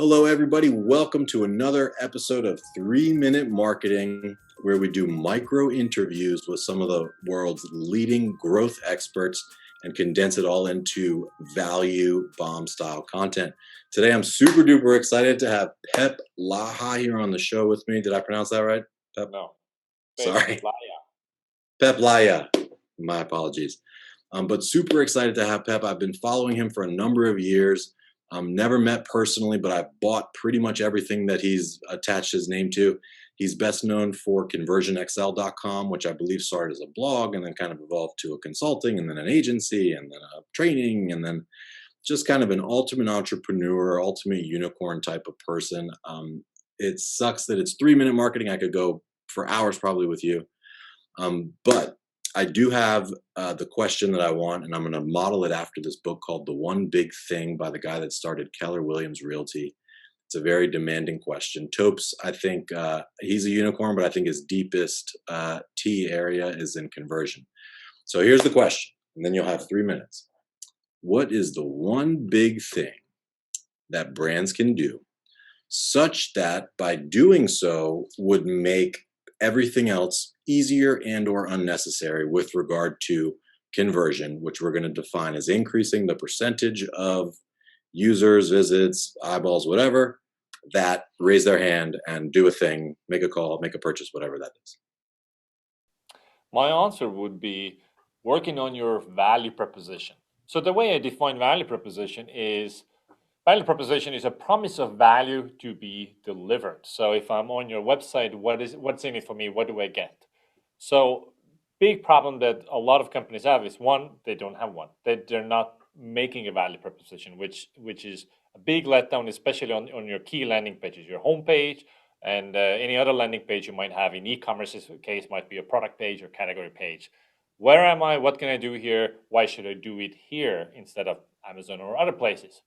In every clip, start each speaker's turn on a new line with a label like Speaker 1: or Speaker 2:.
Speaker 1: Hello, everybody. Welcome to another episode of 3 Minute Marketing, where we do micro interviews with some of the world's leading growth experts and condense it all into value bomb style content. Today, I'm super duper excited to have Pep Laja here on the show with me. Did I pronounce that right? Pep?
Speaker 2: No, Pep
Speaker 1: Sorry.
Speaker 2: Laja.
Speaker 1: Pep Laja. My apologies. But super excited to have Pep. I've been following him for a number of years. Never met personally, but I've bought pretty much everything that he's attached his name to. He's best known for conversionxl.com, which I believe started as a blog and then kind of evolved to a consulting and then an agency and then a training and then just kind of an ultimate entrepreneur, ultimate unicorn type of person. It sucks that it's 3 minute marketing. I could go for hours probably with you. But I do have the question that I want, and I'm going to model it after this book called The One Big Thing by the guy that started Keller Williams Realty. It's a very demanding question. Topes, I think he's a unicorn, but I think his deepest T area is in conversion. So here's the question, and then you'll have 3 minutes. What is the one big thing that brands can do such that by doing so would make everything else easier and or unnecessary with regard to conversion, which we're going to define as increasing the percentage of users, visits, eyeballs, whatever, that raise their hand and do a thing, make a call, make a purchase, whatever that is.
Speaker 2: My answer would be working on your value proposition. So the way I define value proposition is a promise of value to be delivered. So if I'm on your website, what's in it for me? What do I get? So big problem that a lot of companies have is one, they don't have one. They're not making a value proposition, which is a big letdown, especially on your key landing pages, your homepage, and any other landing page you might have. In e-commerce's case, might be a product page or category page. Where am I? What can I do here? Why should I do it here instead of Amazon or other places?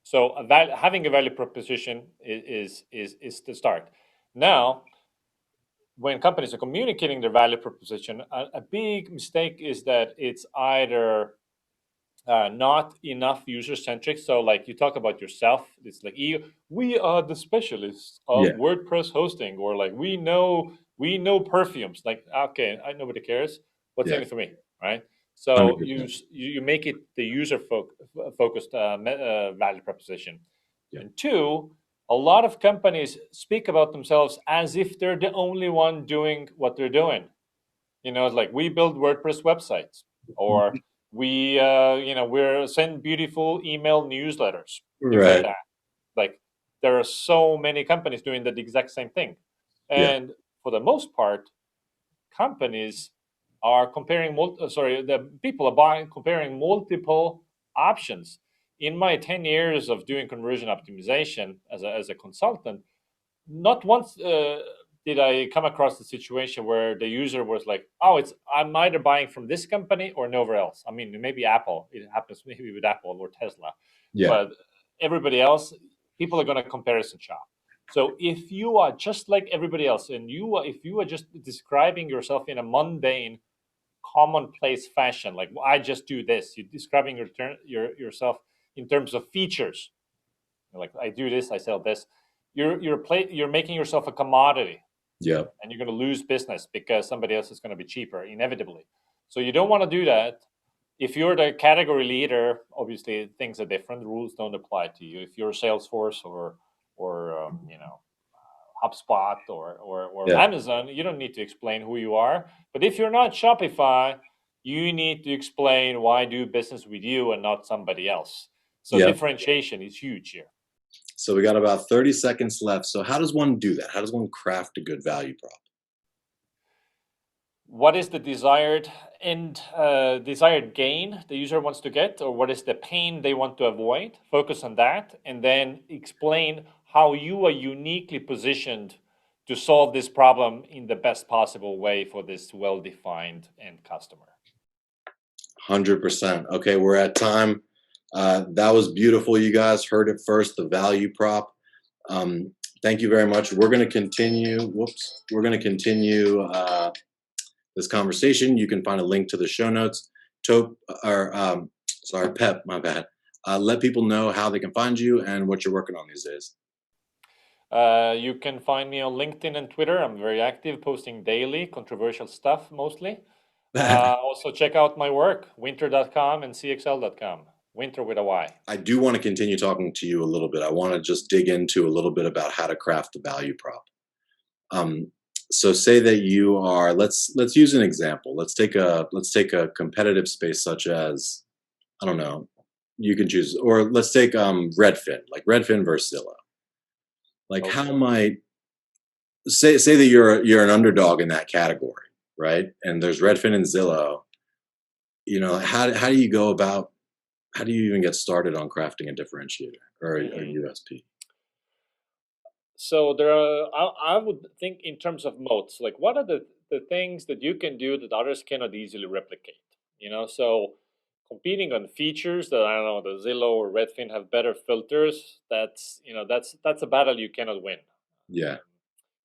Speaker 2: So having a value proposition is the start. Now, when companies are communicating their value proposition, a big mistake is that it's either not enough user centric. So, like you talk about yourself, it's like we are the specialists of
Speaker 1: Yeah.
Speaker 2: WordPress hosting, or like we know perfumes. Like, okay, nobody cares. What's
Speaker 1: Yeah.
Speaker 2: in it for me, right? So
Speaker 1: 100%.
Speaker 2: you make it the user focused value proposition.
Speaker 1: Yeah.
Speaker 2: And two, a lot of companies speak about themselves as if they're the only one doing what they're doing. It's like we build WordPress websites, or we're send beautiful email newsletters, things like
Speaker 1: Right.
Speaker 2: that. Like there are so many companies doing the exact same thing,
Speaker 1: Yeah.
Speaker 2: and for the most part, companies are the people are comparing multiple options. In my 10 years of doing conversion optimization as a consultant, not once did I come across the situation where the user was like, "Oh, I'm either buying from this company or nowhere else." I mean, maybe Apple. It happens maybe with Apple or Tesla,
Speaker 1: Yeah.
Speaker 2: but everybody else, people are going to comparison shop. So if you are just like everybody else, and if you are just describing yourself in a mundane, commonplace fashion, like I just do this, you're describing yourself in terms of features. Like I do this, I sell this. You're making yourself a commodity,
Speaker 1: Yeah.
Speaker 2: and you're going to lose business because somebody else is going to be cheaper inevitably. So you don't want to do that. If you're the category leader, obviously things are different. The rules don't apply to you. If you're Salesforce or HubSpot or
Speaker 1: Yeah.
Speaker 2: Amazon, you don't need to explain who you are. But if you're not Shopify, you need to explain why do business with you and not somebody else. So
Speaker 1: Yeah.
Speaker 2: differentiation is huge here.
Speaker 1: So we got about 30 seconds left. So how does one do that? How does one craft a good value prop?
Speaker 2: What is the desired gain the user wants to get, or what is the pain they want to avoid? Focus on that, and then explain how you are uniquely positioned to solve this problem in the best possible way for this well-defined end customer.
Speaker 1: 100%. Okay, we're at time. That was beautiful. You guys heard it first, the value prop. Thank you very much. We're going to continue. We're going to continue this conversation. You can find a link to the show notes. Pep, my bad. Let people know how they can find you and what you're working on these days.
Speaker 2: You can find me on LinkedIn and Twitter. I'm very active, posting daily, controversial stuff mostly. Also, check out my work, winter.com and cxl.com. Winter with a Y.
Speaker 1: I do want to continue talking to you a little bit. I want to just dig into a little bit about how to craft the value prop. Um, so say that you are, let's use an example. Let's take a competitive space such as, I don't know, you can choose, or let's take Redfin, like Redfin versus Zillow. Like how
Speaker 2: Okay.
Speaker 1: might, say that you're an underdog in that category, right? And there's Redfin and Zillow. How do you go about, how do you even get started on crafting a differentiator or a
Speaker 2: Mhm.
Speaker 1: USP?
Speaker 2: So there are, I would think in terms of moats, like what are the things that you can do that others cannot easily replicate? So competing on features that I don't know, the Zillow or Redfin have better filters. That's a battle you cannot win.
Speaker 1: Yeah.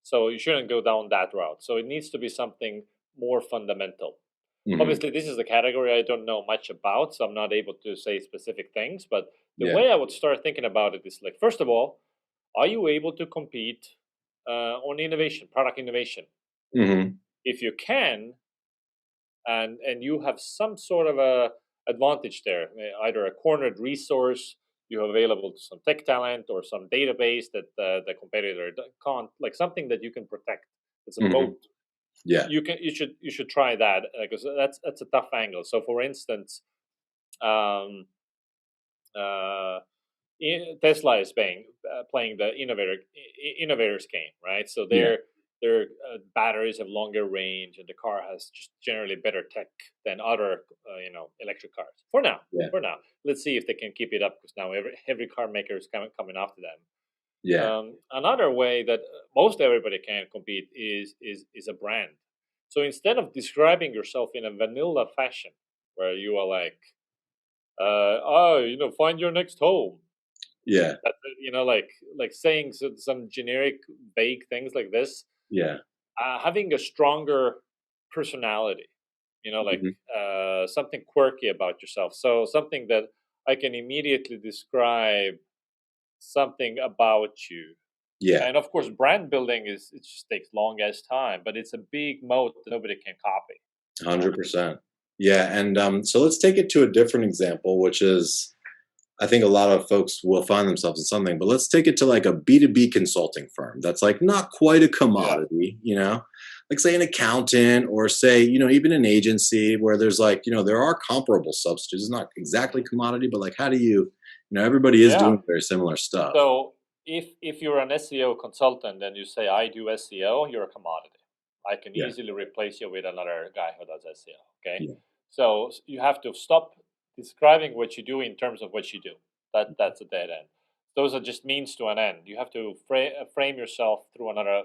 Speaker 2: So you shouldn't go down that route. So it needs to be something more fundamental.
Speaker 1: Hmm.
Speaker 2: Obviously, this is a category I don't know much about, so I'm not able to say specific things. But the
Speaker 1: Yeah.
Speaker 2: way I would start thinking about it is like, first of all, are you able to compete on innovation, product innovation?
Speaker 1: Hmm.
Speaker 2: If you can, and you have some sort of a advantage there, either a cornered resource you have available to some tech talent or some database that the competitor can't, like something that you can protect. It's a
Speaker 1: Hmm.
Speaker 2: moat.
Speaker 1: Yeah.
Speaker 2: You should try that because that's a tough angle. So, for instance, um, uh, Tesla is playing the innovators game, right? So
Speaker 1: Yeah.
Speaker 2: their batteries have longer range, and the car has just generally better tech than other electric cars.
Speaker 1: Yeah.
Speaker 2: For now, let's see if they can keep it up because now every car maker is coming after them.
Speaker 1: Yeah.
Speaker 2: Another way that most everybody can compete is a brand. So instead of describing yourself in a vanilla fashion, where you are like, find your next home,
Speaker 1: Yeah.
Speaker 2: like saying some generic, vague things like this,
Speaker 1: Yeah.
Speaker 2: having a stronger personality, like
Speaker 1: Hmm.
Speaker 2: something quirky about yourself. So something that I can immediately describe something about you.
Speaker 1: Yeah.
Speaker 2: And of course, brand building it just takes long as time, but it's a big moat that nobody can copy. You know?
Speaker 1: 100%. Yeah. And so let's take it to a different example, which is, I think a lot of folks will find themselves in something, but let's take it to like a B2B consulting firm that's like not quite a
Speaker 2: Yeah,
Speaker 1: commodity, like say an accountant or say, even an agency where there's like, there are comparable substitutes. It's not exactly commodity, but like, how do everybody is
Speaker 2: yeah.
Speaker 1: doing very similar stuff.
Speaker 2: So if you're an SEO consultant and you say I do SEO, you're a commodity. I can
Speaker 1: Yeah.
Speaker 2: easily replace you with another guy who does SEO. Okay,
Speaker 1: Yeah.
Speaker 2: so you have to stop describing what you do in terms of what you do. That's a dead end. Those are just means to an end. You have to frame yourself through another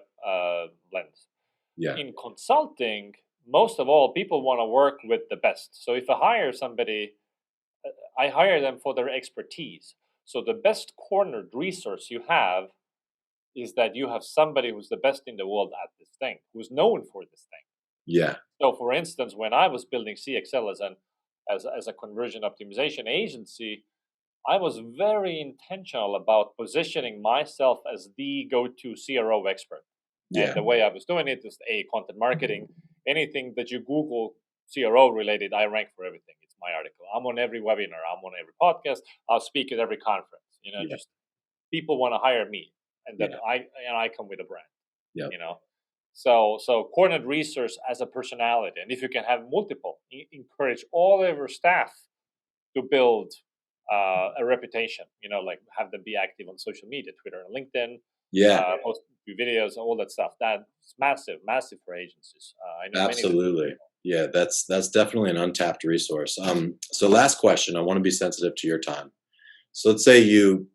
Speaker 2: lens.
Speaker 1: Yeah.
Speaker 2: In consulting, most of all, people want to work with the best. So if I hire somebody, I hire them for their expertise. So the best cornered resource you have is that you have somebody who's the best in the world at this thing, who's known for this thing.
Speaker 1: Yeah.
Speaker 2: So, for instance, when I was building CXL as a conversion optimization agency, I was very intentional about positioning myself as the go-to CRO expert. And
Speaker 1: Yeah.
Speaker 2: the way I was doing it is content marketing. Anything that you Google CRO related, I rank for everything. It's my article. I'm on every webinar. I'm on every podcast. I'll speak at every conference.
Speaker 1: Yeah.
Speaker 2: Just people want to hire me, and that
Speaker 1: Yeah.
Speaker 2: I come with a brand.
Speaker 1: Yeah.
Speaker 2: You know, so coordinate research as a personality, and if you can have multiple, encourage all of your staff to build a reputation. Like have them be active on social media, Twitter and LinkedIn,
Speaker 1: Yeah.
Speaker 2: post videos, all that stuff. That's massive, massive for agencies. I know many that.
Speaker 1: Absolutely. Yeah, that's definitely an untapped resource. So last question, I want to be sensitive to your time. So let's say you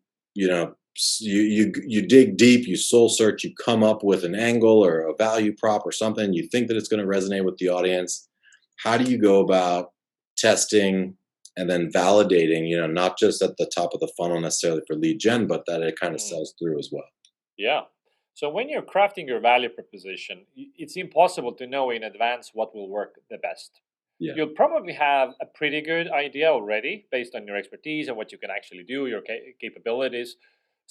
Speaker 1: dig deep, you soul search, you come up with an angle or a value prop or something, you think that it's going to resonate with the audience. How do you go about testing and then validating, not just at the top of the funnel necessarily for lead gen, but that it kind of
Speaker 2: Mm,
Speaker 1: sells through as well?
Speaker 2: yeah. So when you're crafting your value proposition, it's impossible to know in advance what will work the best.
Speaker 1: Yeah.
Speaker 2: You'll probably have a pretty good idea already based on your expertise and what you can actually do, your capabilities.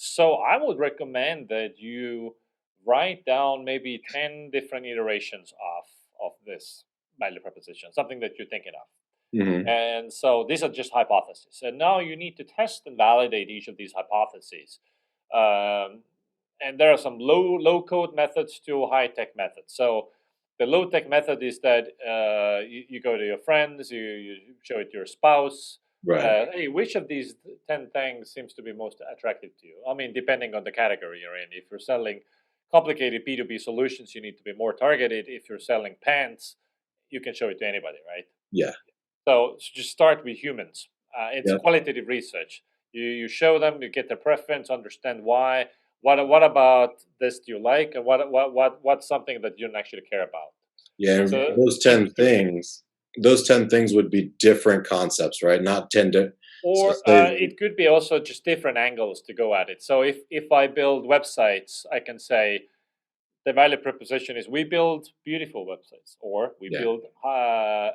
Speaker 2: So I would recommend that you write down maybe 10 different iterations of this value proposition, something that you're thinking of.
Speaker 1: Hmm.
Speaker 2: And so these are just hypotheses. And now you need to test and validate each of these hypotheses. Um, and there are some low code methods to high tech methods. So the low tech method is that you go to your friends, you show it to your spouse.
Speaker 1: Right.
Speaker 2: Hey, which of these 10 things seems to be most attractive to you? I mean, depending on the category you're in. If you're selling complicated B2B solutions, you need to be more targeted. If you're selling pants, you can show it to anybody, right?
Speaker 1: Yeah.
Speaker 2: So just start with humans. It's
Speaker 1: Yep.
Speaker 2: qualitative research. You show them, you get their preference, understand why. What about this do you like, and what's something that you don't actually care about?
Speaker 1: Yeah.
Speaker 2: And
Speaker 1: And
Speaker 2: so
Speaker 1: those
Speaker 2: in
Speaker 1: 10 things, those 10 things would be different concepts, right? Not 10 so
Speaker 2: or
Speaker 1: say,
Speaker 2: it could be also just different angles to go at it. So if I build websites, I can say the value proposition is we build beautiful websites, or we
Speaker 1: yeah,
Speaker 2: build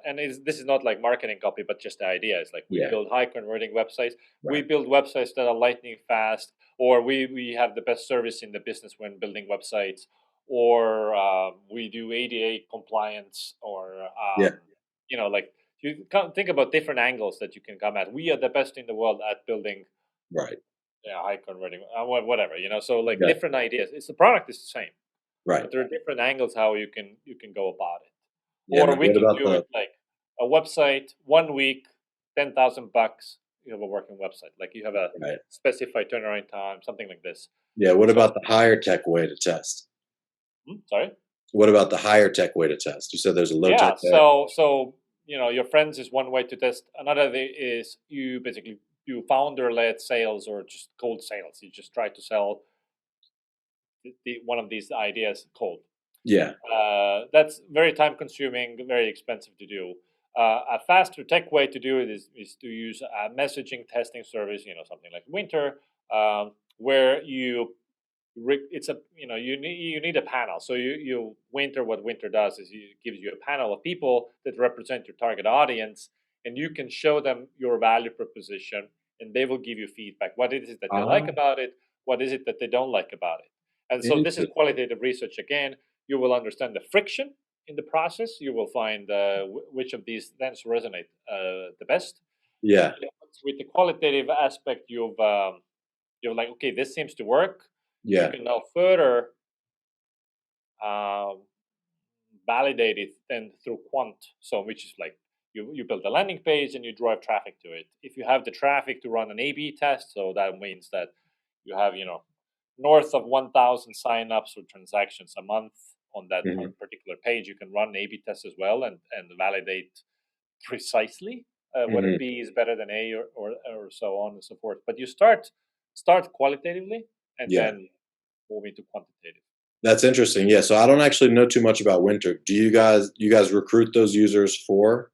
Speaker 2: and this is not like marketing copy, but just the idea is like we
Speaker 1: yeah,
Speaker 2: build high converting websites, we
Speaker 1: right.
Speaker 2: build websites that are lightning fast, or we have the best service in the business when building websites, or we do ADA compliance, or
Speaker 1: Yeah,
Speaker 2: like you can think about different angles that you can come at. We are the best in the world at building,
Speaker 1: right.
Speaker 2: yeah, high converting, whatever, so like
Speaker 1: Yeah,
Speaker 2: different ideas. It's the product is the same,
Speaker 1: right.
Speaker 2: but there are different angles how you can go about it.
Speaker 1: Yeah.
Speaker 2: Or
Speaker 1: Now,
Speaker 2: we
Speaker 1: what
Speaker 2: can
Speaker 1: about
Speaker 2: do it like a website 1 week, 10,000 bucks. You have a working website, like you have a
Speaker 1: right?
Speaker 2: specified turnaround time, something like this.
Speaker 1: Yeah. What
Speaker 2: So,
Speaker 1: about the higher tech way to test?
Speaker 2: sorry.
Speaker 1: What about the higher tech way to test? You said there's a low tech
Speaker 2: Yeah.
Speaker 1: there.
Speaker 2: So your friends is one way to test. Another is you basically do founder led sales or just cold sales. You just try to sell one of these ideas cold.
Speaker 1: Yeah.
Speaker 2: That's very time consuming, very expensive to do. A faster tech way to do it is to use a messaging testing service, something like Winter, where it's a you need a panel. So you Winter, what Winter does is it gives you a panel of people that represent your target audience, and you can show them your value proposition, and they will give you feedback. What is it that they like
Speaker 1: Ah,
Speaker 2: about it? What is it that they don't like about it? And so this is
Speaker 1: interesting.
Speaker 2: qualitative research again. You will understand the friction in the process. You will find which of these things resonate the best.
Speaker 1: Yeah.
Speaker 2: And with the qualitative aspect, you're like, okay, this seems to work. You
Speaker 1: Yeah.
Speaker 2: can now further um, validate it then through quant. So which is like you build a landing page and you drive traffic to it. If you have the traffic to run an A/B test, so that means that you have north of 1,000 signups or transactions a month on that
Speaker 1: Hmm.
Speaker 2: particular page, you can run A/B tests as well and validate precisely whether
Speaker 1: Hmm.
Speaker 2: B is better than A, or so on and so forth. But you start qualitatively and
Speaker 1: Yeah.
Speaker 2: then move into quantitative.
Speaker 1: That's interesting. Yeah. So I don't actually know too much about Winter. Do you guys recruit those users for?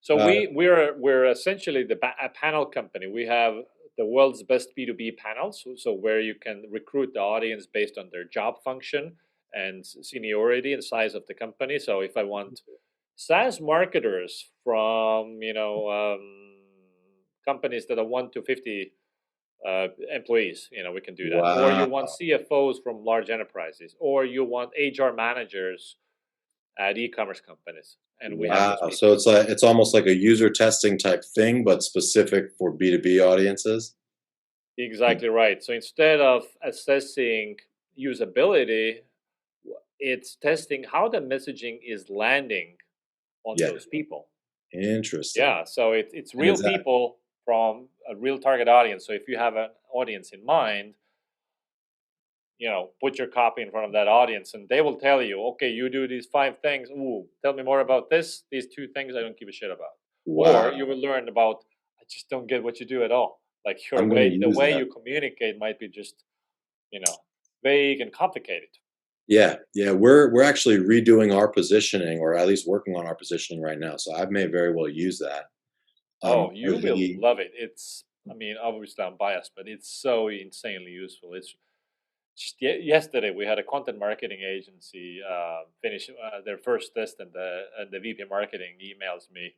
Speaker 2: So
Speaker 1: Uh,
Speaker 2: we're essentially a panel company. We have the world's best B2B panels, so where you can recruit the audience based on their job function and seniority and size of the company. So if I want SaaS marketers from companies that are 1 to 50 employees, we can do that. Or
Speaker 1: wow.
Speaker 2: you want CFOs from large enterprises, or you want HR managers at e-commerce companies, and we have those
Speaker 1: Wow. So
Speaker 2: people.
Speaker 1: it's almost like a user testing type thing, but specific for B2B audiences.
Speaker 2: Exactly right. So instead of assessing usability, it's testing how the messaging is landing on
Speaker 1: Yeah.
Speaker 2: those people.
Speaker 1: Interesting.
Speaker 2: Yeah, so it's
Speaker 1: And
Speaker 2: real
Speaker 1: is that
Speaker 2: people from a real target audience. So if you have an audience in mind, put your copy in front of that audience, and they will tell you, okay, you do these 5 things. Ooh, tell me more about this. These 2 things I don't give a shit about. Or you
Speaker 1: wow.
Speaker 2: will learn about, I just don't get what you do at all. Like
Speaker 1: I'm going to
Speaker 2: the
Speaker 1: use
Speaker 2: way
Speaker 1: that.
Speaker 2: you communicate might be just you know, vague and complicated.
Speaker 1: Yeah, yeah, we're actually redoing our positioning, or at least working on our positioning right now. So I may very well use that.
Speaker 2: Oh,
Speaker 1: Are
Speaker 2: you will
Speaker 1: the
Speaker 2: love it. I mean, obviously I'm biased, but it's so insanely useful. It's just yesterday we had a content marketing agency finish their first test, and the VP marketing emails me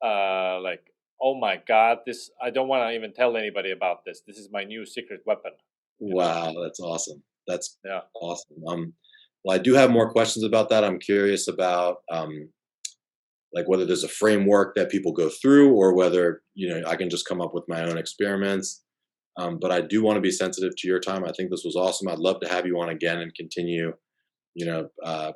Speaker 2: like Oh my God, this, I don't want to even tell anybody about this. This is my new secret weapon, you know?
Speaker 1: Wow, that's awesome. That's
Speaker 2: Yeah.
Speaker 1: awesome. Well, I do have more questions about that. I'm curious about like whether there's a framework that people go through, or whether I can just come up with my own experiments. But I do want to be sensitive to your time. I think this was awesome. I'd love to have you on again and continue, you know, uh,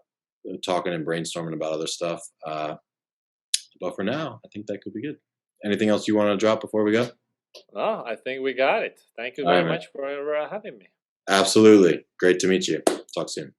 Speaker 1: talking and brainstorming about other stuff. But for now, I think that could be good. Anything else you want to drop before we go?
Speaker 2: Oh, I think we got it. Thank you
Speaker 1: All right,
Speaker 2: very
Speaker 1: man.
Speaker 2: much for having me.
Speaker 1: Absolutely. Great to meet you. Talk soon.